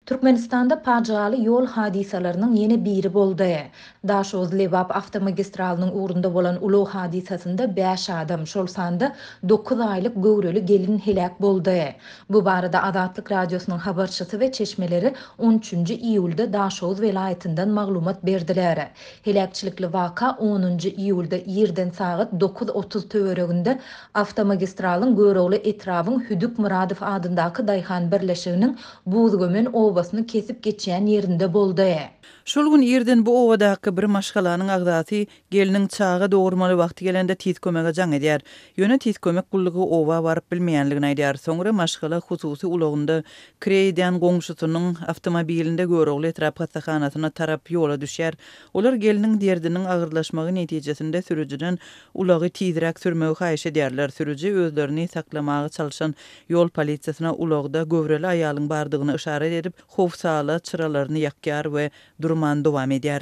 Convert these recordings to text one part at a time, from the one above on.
Türkmenistanda pajaly yol hadisalarının yeni biri boldy. Daşoz-Lewap avtomagistralının uğrunda bolan ulo hadisasında 5 adam, şolsanda 9 aylık göwreli gelin helak boldy. Bu barada Adatlyk radiosynyň habarçysy we çeşmeleri 13-nji iýulda Daşoz welaýatynyň maglumat berdiler. Helakçylikli waka 10-njy iýulda ýerden sagat 9:30 töwereginde avtomagistralın göwreli etrawyň Hüdük Muradow adyndaky daýhan birleşiginiň Buzgömen obasını kesip geçýän ýerinde boldy. Şol gün ýerden bu owadaky bir maşgalanyň agdaty geliniň çağa dogurmaly wagty gelende tit kömege jaň edýär. Ýöne tit kömek gullugy owa baryp bilmeýänligini aýdýar. Soňra maşgala hususy ulagynda Kreýden goňşusynyň awtomobilinde görogly etrap hassahanasyna tarap ýola düşýär. Olar geliniň derdiniň agyrlaşmagy netijesinde sürüjiden ulagy tizrak sürmegi haýyş edýärler. Sürüji özlerini saklamagy çalyşan ýol polisiýasyna ulagda göwreli aýalyň bardygyny işaret edip, howsala çyralaryny ýakýar we durman dowam edýär.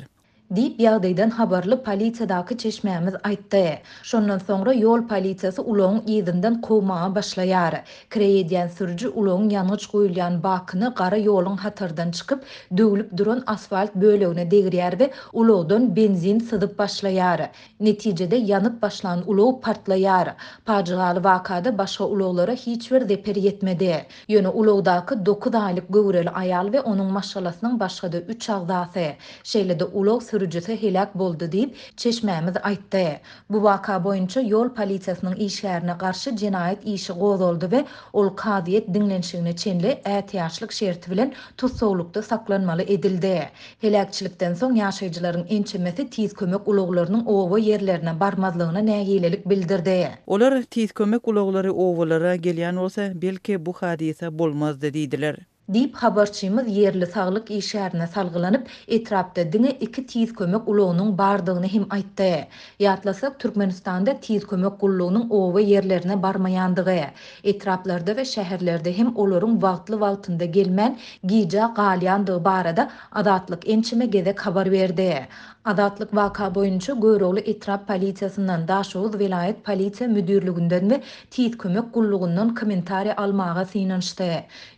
Dip ýagdaýdan habarly polisiýadaky çeşmämiz aýtdy. Şondan soňra ýol polisiýasy ulagyň ýygynden kowmaga başlaýar. Kreýedýän sürüji ulagyň ýanyç goýulýan bakyny gara ýoluň hatyrdan çykyp, döwülip duran asfalt bölegine degirýär we ulagdan benzin sydyp başlaýar. Netijede ýanyp başlan ulag partlaýar. Pajaly wakada başga ulaglara hiç bir zeper ýetmedi. Ýöne ulagdaky 9 aýlyk göwreli aýal we onuň maşgalasynyň başga 3 agdasy. Şeýlede ulag sürücüsü helak boldy diýip çeşmämiz aýtdy. Bu waka boýunça ýol polisiýasynyň işlerine garşy jenaýat işi gozuldy we ol kadyet dinlenşigine çenli ätiýaşlyk şerti bilen tutsawlukda saklanmaly edildi. Helakçylikden soň ýaşaýjylaryň ençemesi tiz kömek ulaglarynyň owa ýerlerine barmazlygyna nägilelik bildirdi. Olar tiz kömek ulaglary owalara gelýän bolsa, belki bu hadisa bolmazdy diýdiler. Dip habarçymyz yerli saglyk işlerine salgylanyp etrapda diňe 2 tiz kömek ulagynyň bardygyny hem aýtdy. Ýatlasak Türkmenistanda tiz kömek gullugynyň owa ýerlerine barmaýandygy, etraplarda we şäherlerde hem olaryň wagtly wagtynda gelmän gija galýandygy barada Adatlyk ençime gezek habar berdi. Adatlyk waka boýunça Göwrogly etrap polisiýasyndan Daşoz welaýat polisiýa müdürlüginden we tiz kömek gullugyndan kommentariýa almaga synanşdy.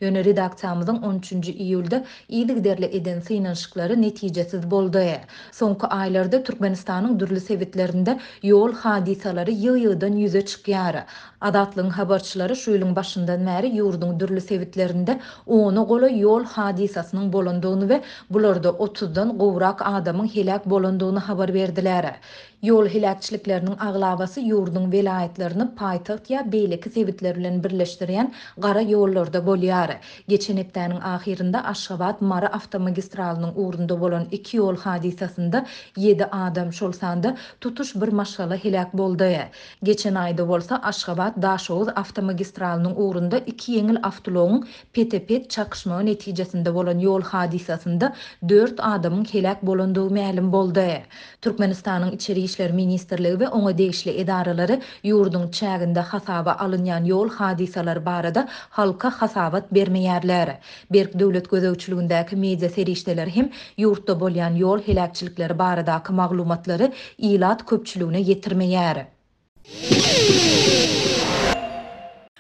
Ýöne redaksiýamyzyň 13-nji iýulda ýygyderli eden synanşyklary netijesiz boldy. Soňky aýlarda Türkmenistanyň dürli sebitlerinde ýol hadisalary ýygydan ýüze çykýar. Adatlyň habarçylary şu ýylyň başyndan bäri ýurduň dürli sebitlerinde ony gola ýol hadisasynyň bolandygyny we bularda 30-dan gowrak adamyň helak bolandygyny habar berdiler. Ýol helakçylikleriniň aglabasy ýurduň welaýatlaryny paýtaxt ýa beýleki sebitler bilen birleşdirýän gara ýollarda bolýar. Geçen hepdeniň ahirinde Aşgabat Mara avtomagistraliniň uğrunda bolan 2 ýol hadisasynda 7 adam şolsanda tutuş bir maşgala helak boldy. Geçen aýda bolsa Aşgabat Daşoz avtomagistraliniň uğrunda 2 ýeňil awtologyň petepet çakışmagy netijesinde bolan ýol hadisasynda 4 adamyň helak bolandygy ma'lum boldy. Türkmenistanyň içeri İşler Ministerligi we oňa degişli edaralary ýurduň çäginde hasaba alynýan ýol hadisalary barada halka hasabat bermeýärler. Berk döwlet gözegçiligindäki media serişdeler hem ýurtda bolýan ýol helakçylikleri baradaky maglumatlary ilat köpçüligine ýetirmeýär.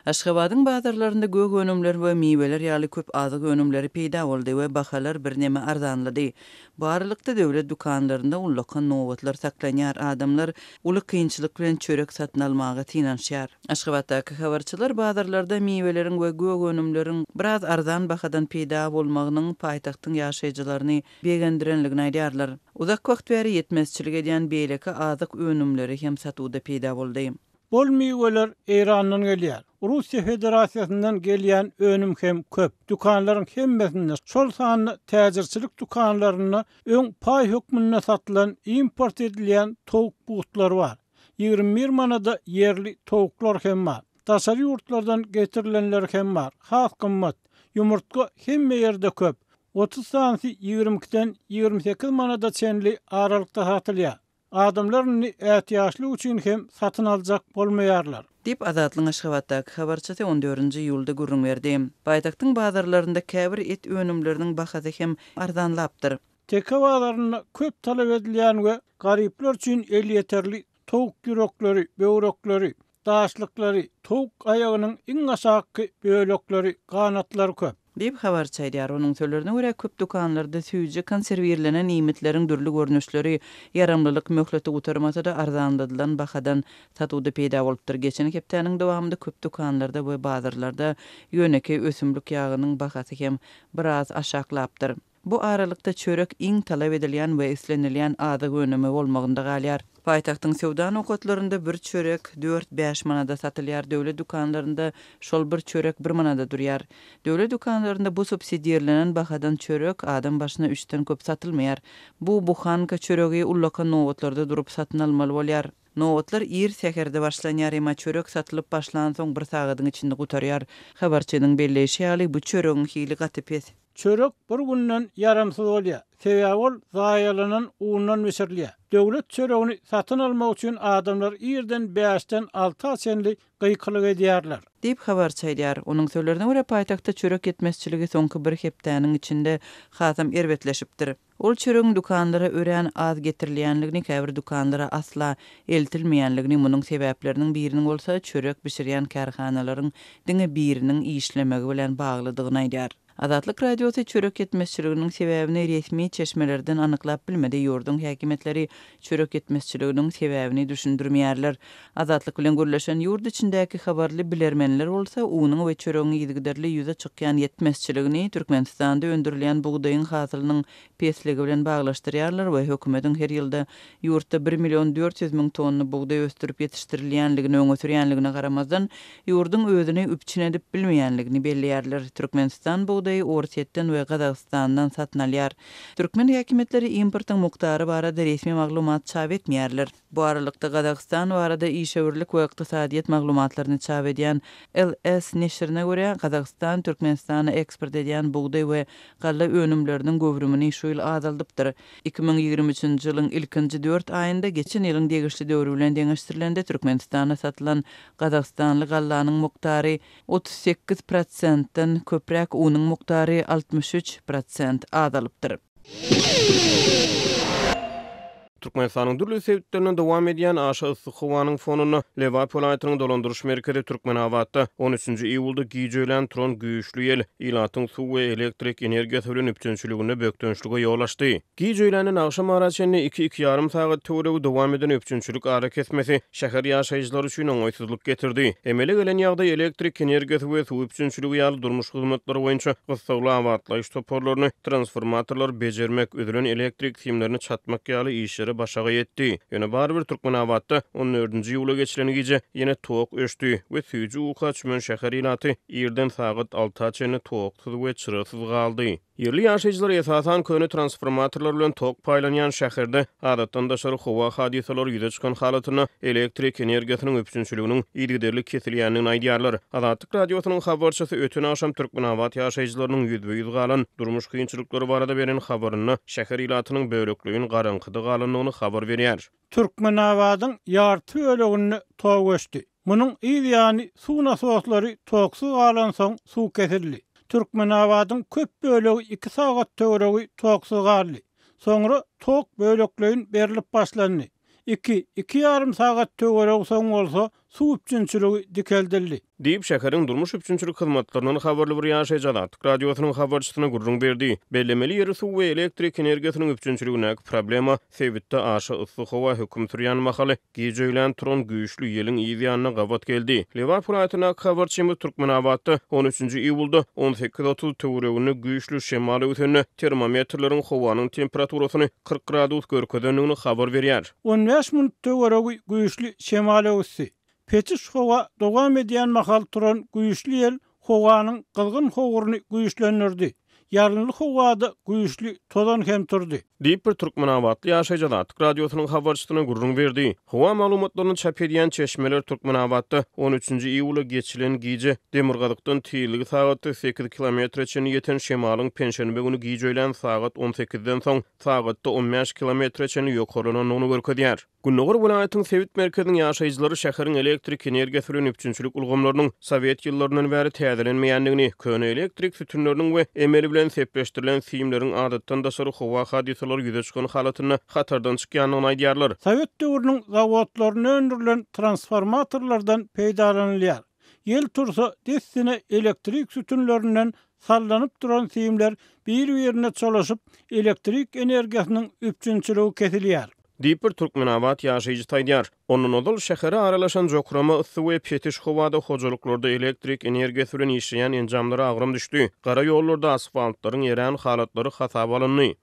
Aşgabatyň bazarlarynda gök önümler we miweler ýaly köp azyk önümleri peýda boldy we bahalar birneme arzanlady. Barlykda döwlet dukanlarynda ullakan nowatlar saklanýar, adamlar uly kynçylyk bilen çörek satyn almagy synanşýar. Aşgabatdaky habarçylar bazarlarda miweleriň we gök önümleriň biraz arzan bahadan peýda bolmagynyň paýtagtyň ýaşaýjylaryny begendirenligini aýdýarlar. Uzak wagt bäri ýetmezçilik edýän beýleki azyk önümleri hem satuwda peýda boldy. Bol miweler Erandan gelýär. Russiýa Federasiýasyndan gelýän önüm hem köp. Dukanlaryň hemmesinde şol sanly täzirçilik dukanlaryna öň paý hökmünde satylan import edilýän towuk buğutlar bar. 21 manada yerli towuklar hem bar. Daşary ýurtlardan getirilenler hem bar. Has gymmat. Ýumurtga hemme ýerde köp. 30 santy 22-den 28 manada çenli aralykda satylýar. Adamlaryň ätiýaşly üçin hem satyn aljak bolmaýarlar. Dip Adatlyň Aşgabatdaky habarçysy 14-nji ýylda gurrun berdi. Paýtagtyň bazarlarynda käbir et önümleriniň bahasy hem arzanlapdyr. Teke bazarynda köp talap edilýän we garyplar üçin el ýeterli towuk ýürekleri, böwrekleri, daşlyklary, towuk aýagynyň iň aşaky bölekleri, ganatlary köp. diýip habar çaýdýar. Onuň sözlerine görä köp dukanlarda süýje konserwirlenen nimetleriň türlü görnüşleri, yaramlylyk möhleti gutarmasa da arzanladylan bahadan satuwda peýda bolupdyr. Geçen hepdeniň dowamında köp dukanlarda we bazarlarda ýöneki ösümlik ýagynyň bahasy hem biraz aşaklapdyr. Bu aralykda çörek iň talap edilýän we islenilýän adyk önemi bolmagynda galýar. Paýtagtyň sewda nokatlarynda bir çörek 4-5 manada satylýar. Döwlet dukanlarynda şol bir çörek 1 manada durýar. Döwlet dukanlarynda bu subsidiýalenen bahadan çörek adam başyna 3-den köp satylmaýar. Bu buhanka çöregi ullaka nowatlarda durup satyn almaly bolýar. Nowatlar ir sekerde başlanýar, ema çörek satylyp başlan soň bir sagadyň içinde gutarýar. Habarçynyň belleşi ýaly bu çöregiň hili gatypes. Çörek bir günden yaramsız bolýar. Sebäbi ol zaýalanan undan meşerliýär. Döwlet çöregini satyn almak üçin adamlar irden 5-den 6 senlik gıykylyk edýärler. Diýip habar çaýdýar. Onuň sözlerine görä paýtagtda çörek yetmezçiligi soňky bir hepdeniň içinde hasam erbetleşipdir. Ol çöregiň dukanlara örän az getirilýänligini, käbir dukanlara asla eltilmeýänligini, munyň sebäpleriniň biriniň bolsa çörek bişirýän kärhanalaryň diňe biriniň işlemegi bilen baglydygyny aýdýar. Azatlyk radiosu çörek yetmezçiliginiň sebäbini resmi çeşmelerden anyklap bilmedi. Ýurdun häkimetleri çörek yetmezçiliginiň sebäbini düşündirmeýärler. Azatlyk bilen görleşen ýurt içindäki habarly bilermenler bolsa unyň we çöregiň ýygyderli ýüze çykýan yetmezçiligini Türkmenistanda öndürilen buğdaýyň hasylynyň pesligi bilen baglaşdyrýarlar we hökümetiň her ýylda ýurtda 1.400.000 tonna buğdaý östürip ýetişdirilýänligini öňe sürýänligine garamazdan ýurdun özüni üpçün edip bilmeýänligini belliýärler. Türkmenistan buğdaýy Orsetden we Gazagstandan satyn alýar. Türkmen häkimetleri importyň muktary barada resmi maglumat çap etmeýärler. Bu aralykda Gazagstan barada işewirlik we ykdysadyýet maglumatlaryny çap edýän LS neşrine görä Gazagstan Türkmenistana eksport edýän buğdaý we galla önümleriniň göwrümini şu ýyl azaldypdyr. 2023-nji ýylyň ilkinji 4 aýynda geçen ýylyň degişli döwrü bilen deňeşdirilende Türkmenistana satylan Gazagstanly gallanyň muktary 38%-den köprek, unyň muktary 63% azalypdyr. Türkmenistanyň dürli sebäplerden dowam edýän aşa yssyk howanyň fonuny Lewap welaýatynyň dolandyryş merkezi Türkmenawatda 13-nji iýulda giýjelen turan güýçlü ýel ilatyň suw we elektrik energiýasy bilen üpçünçiligine bökdönçlige ýol açdy. Giýjelenen akşam araçyny 2-2,5 sagat töweregi dowam eden üpçünçilik ara kesmesi şäher ýaşaýjylary üçin oňaýsyzlyk getirdi. Emele gelen ýagdaý elektrik energiýasy we suw üpçünçiligi ýaly durmuş hyzmatlary boýunça gysgaly awatlaýyş toporlaryny transformatorlar bejermek, ödülen elektrik simlerini çatmak ýaly işleri başaga yetdi. Ýöne barbyr Türkmenawatda 14-nji ýyla geçilen gije ýene tok öşdi we süýji uka çümän şäher ilaty ýerden sagat 6-çyny toksuz we çyrasyz galdy. Yerli ýaşaýjylar esasan köne transformatorlar bilen tok paýlanýan şäherde adatdan daşary howa hadisalary ýüze çykan halatyna elektrik energiýasynyň üpçünçiliginiň ýygyderli kesilýänligini aýdýarlar. Azatlyk radiosynyň habarçysy ötün aşam Türkmenawat ýaşaýjylarynyň ýüzbe-ýüz galan durmuş kynçylyklary barada beren habaryny şäher ilatynyň böwreklüğün garankydy galanlygyny habar berýär. Türkmenawatyň ýarty ölegini tok öşdi. Munyň ýani suw nasoslary toksuz galan soň suw kesildi. Türkmenawatyň köp bölegi 2 sagat töweregi toksuz galdy. Soňra tok böleklerin berilip başlandy. 2,5 sagat töweregi soň bolsa suw üpçünçiligi dikeldildi. Diýip şäheriň durmuş üpçünçilik hyzmatlarynyň habarly bir ýaşaýjy Azatlyk radiosynyň habarçysyna gurrun berdi. Bellemeli ýeri suw we elektrik energiýasynyň üpçünçiligine problema sebitde aşa yssyk howa höküm sürýän mahaly giýjelen turan güýçlü ýeliň ýygyanyna gawat geldi. Lewap welaýatyna habarçymyz Türkmenawatda 13-nji iýulda 18:30 töweregini güýçlü şemaly ötünni termometrlaryň howanyň temperaturasyny 40 gradus görkezdenligini habar berýär. 15 minut töweregi güýçlü şemaly ötsi. Peçiş howa dowam edýän mahal turan güýçlü ýel howanyň gylgyn howuryny güýçlendirdi. Ýarlyly howada güýçlü tozan hem turdy. Diýip bir Türkmenawatly ýaşaýjy Azatlyk radiosynyň habarçysyna gurrun berdi. Howa maglumatlaryny çap edýän çeşmeler Türkmenawatda 13-nji iýulda geçilen giýje Demirgazykdan tiýligi sagaty 8 kilometre-çe ýeten şemalyň penşenbe güni giýjelen sagat 18-den soň sagatda 15 kilometre-çe ýokarlanyny görkezýär. Günnäger welaýatyň Sewit merkeziniň ýaşaýjylary şäheriň elektrik energiýasy bilen üpçünçilik ulgamlarynyň Sowet ýyllaryndan bäri täzelenmeýänligini, köne elektrik sütunlarynyň we emeli bilen sepleşdirilen siýimleriň adatdan daşary howa hadisalary ýüze çykan halatyna hatardan çykýanyny aýdýarlar. Sowet döwrüniň zawodlaryna öndürilen transformatorlardan peýdalanýar. Ýel tursa dessine elektrik sütunlarynyň sallanıp duran siyimler bir-birine çolaşıp elektrik energiýasynyň üpçünçiligi kesilýär. Diýip bir Türkmenawat ýaşaýjy taýdýar. Onun odul şähere aralaşan jokrama ysy we petiş howada hojalyklarda elektrik energiýasy bilen işleýän enjamlara agram düşdi. Gara ýollarda asfaltlaryň ýeren halatlary hasaba alyndy.